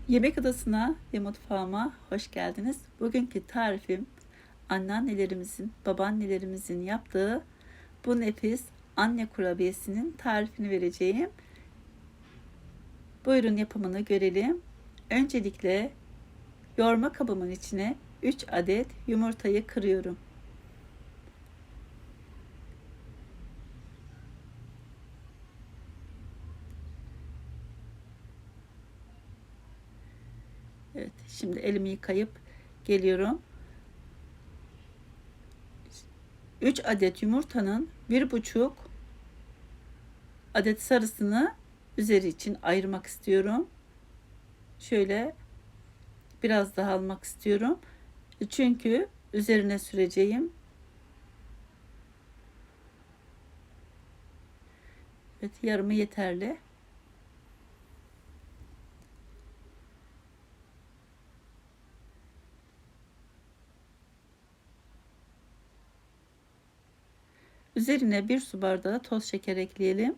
Yemek odasına ve mutfağıma hoş geldiniz. Bugünkü tarifim anneannelerimizin, babaannelerimizin yaptığı bu nefis anne kurabiyesinin tarifini vereceğim. Buyurun yapımını görelim. Öncelikle yoğurma kabımın içine 3 adet yumurtayı kırıyorum. Evet, şimdi elimi yıkayıp geliyorum. 3 adet yumurtanın 1,5 adet sarısını üzeri için ayırmak istiyorum. Şöyle biraz daha almak istiyorum. Çünkü üzerine süreceğim. Evet, yarımı yeterli. Üzerine 1 su bardağı toz şeker ekleyelim.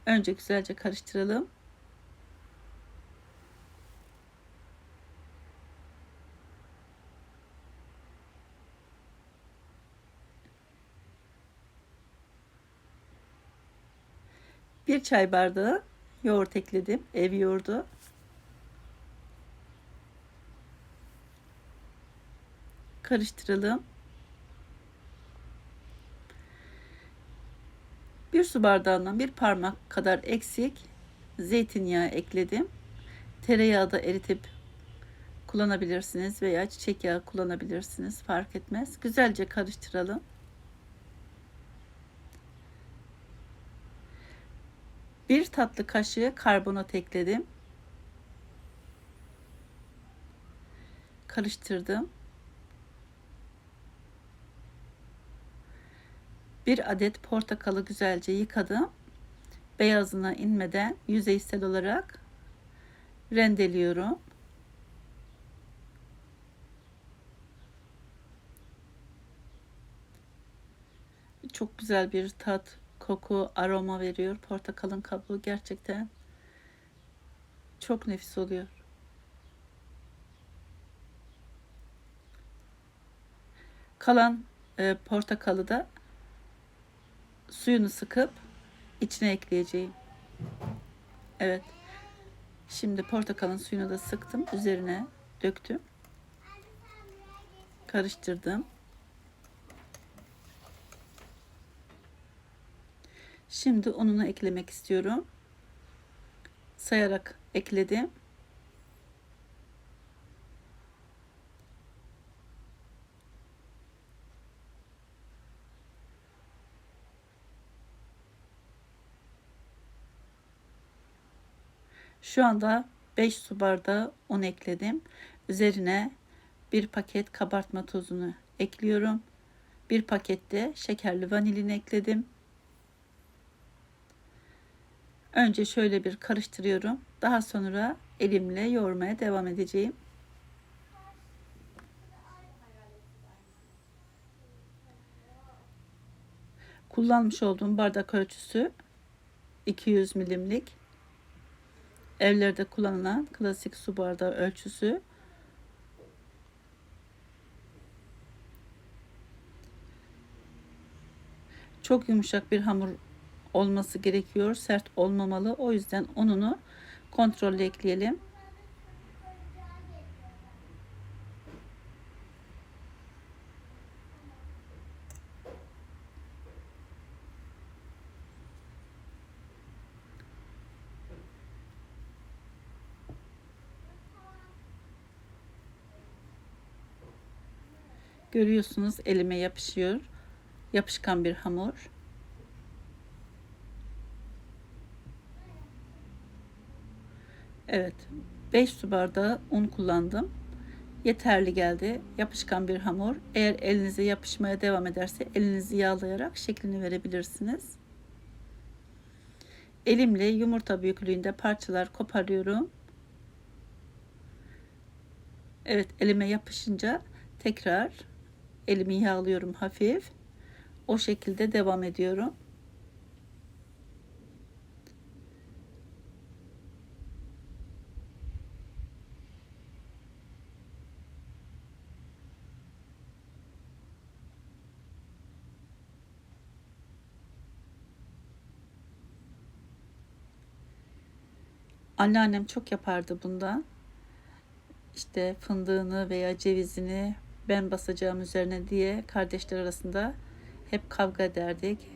Önce güzelce karıştıralım. Bir çay bardağı yoğurt ekledim. Ev yoğurdu. Karıştıralım. 1 su bardağından bir parmak kadar eksik zeytinyağı ekledim. Tereyağı da eritip kullanabilirsiniz veya çiçek yağı kullanabilirsiniz. Fark etmez. Güzelce karıştıralım. Bir tatlı kaşığı karbonat ekledim. Karıştırdım. 1 adet portakalı güzelce yıkadım. Beyazına inmeden yüzeysel olarak rendeliyorum. Çok güzel bir tat, koku, aroma veriyor. Portakalın kabuğu gerçekten çok nefis oluyor. Kalan portakalı da suyunu sıkıp içine ekleyeceğim. Evet. Şimdi portakalın suyunu da sıktım. Üzerine döktüm. Karıştırdım. Şimdi ununu eklemek istiyorum. Sayarak ekledim. Şu anda 5 su bardağı un ekledim. Üzerine bir paket kabartma tozunu ekliyorum. Bir pakette şekerli vanilini ekledim. Önce şöyle bir karıştırıyorum. Daha sonra elimle yoğurmaya devam edeceğim. Kullanmış olduğum bardak ölçüsü 200 milimlik. Evlerde kullanılan klasik su bardağı ölçüsü. Çok yumuşak bir hamur olması gerekiyor. Sert olmamalı. O yüzden ununu kontrollü ekleyelim. Görüyorsunuz elime yapışıyor. Yapışkan bir hamur. Evet. 5 su bardağı un kullandım. Yeterli geldi. Yapışkan bir hamur. Eğer elinize yapışmaya devam ederse elinizi yağlayarak şeklini verebilirsiniz. Elimle yumurta büyüklüğünde parçalar koparıyorum. Evet, elime yapışınca tekrar elimi yağlıyorum hafif. O şekilde devam ediyorum. Anneannem çok yapardı bundan. İşte fındığını veya cevizini ben basacağım üzerine diye kardeşler arasında hep kavga ederdik.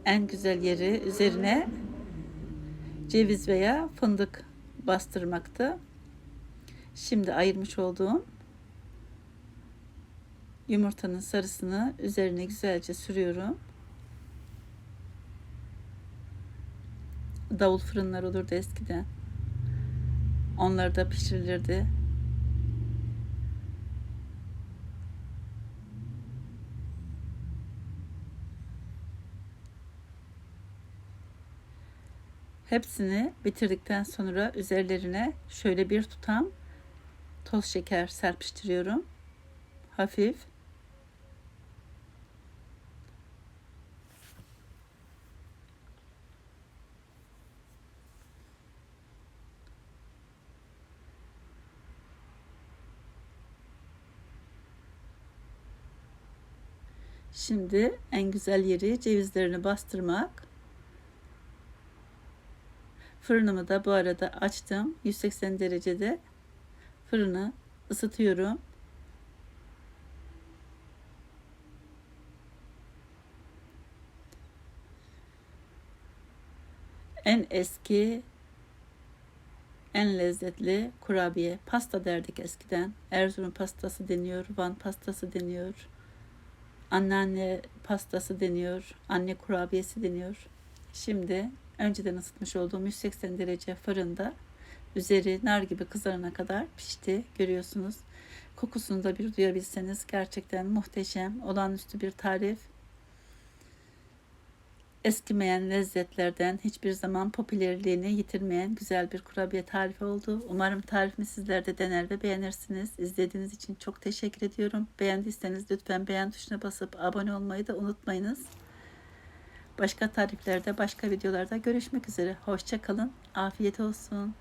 En güzel yeri üzerine ceviz veya fındık bastırmaktı. Şimdi ayırmış olduğum yumurtanın sarısını üzerine güzelce sürüyorum. Davul fırınlar olurdu eskiden. Onlar da pişirilirdi. Hepsini bitirdikten sonra üzerlerine şöyle bir tutam toz şeker serpiştiriyorum. Hafif. Şimdi en güzel yeri cevizlerini bastırmak. Fırınımı da bu arada açtım. 180 derecede fırını ısıtıyorum. En eski, en lezzetli kurabiye. Pasta derdik eskiden. Erzurum pastası deniyor, Van pastası deniyor. Anneanne pastası deniyor, anne kurabiyesi deniyor. Şimdi önceden ısıtmış olduğum 180 derece fırında üzeri nar gibi kızarana kadar pişti. Görüyorsunuz. Kokusunu da bir duyabilseniz gerçekten muhteşem, olağanüstü bir tarif. Eskimeyen lezzetlerden, hiçbir zaman popülerliğini yitirmeyen güzel bir kurabiye tarifi oldu. Umarım tarifimi sizler de dener ve beğenirsiniz. İzlediğiniz için çok teşekkür ediyorum. Beğendiyseniz lütfen beğen tuşuna basıp abone olmayı da unutmayınız. Başka tariflerde, başka videolarda görüşmek üzere. Hoşça kalın. Afiyet olsun.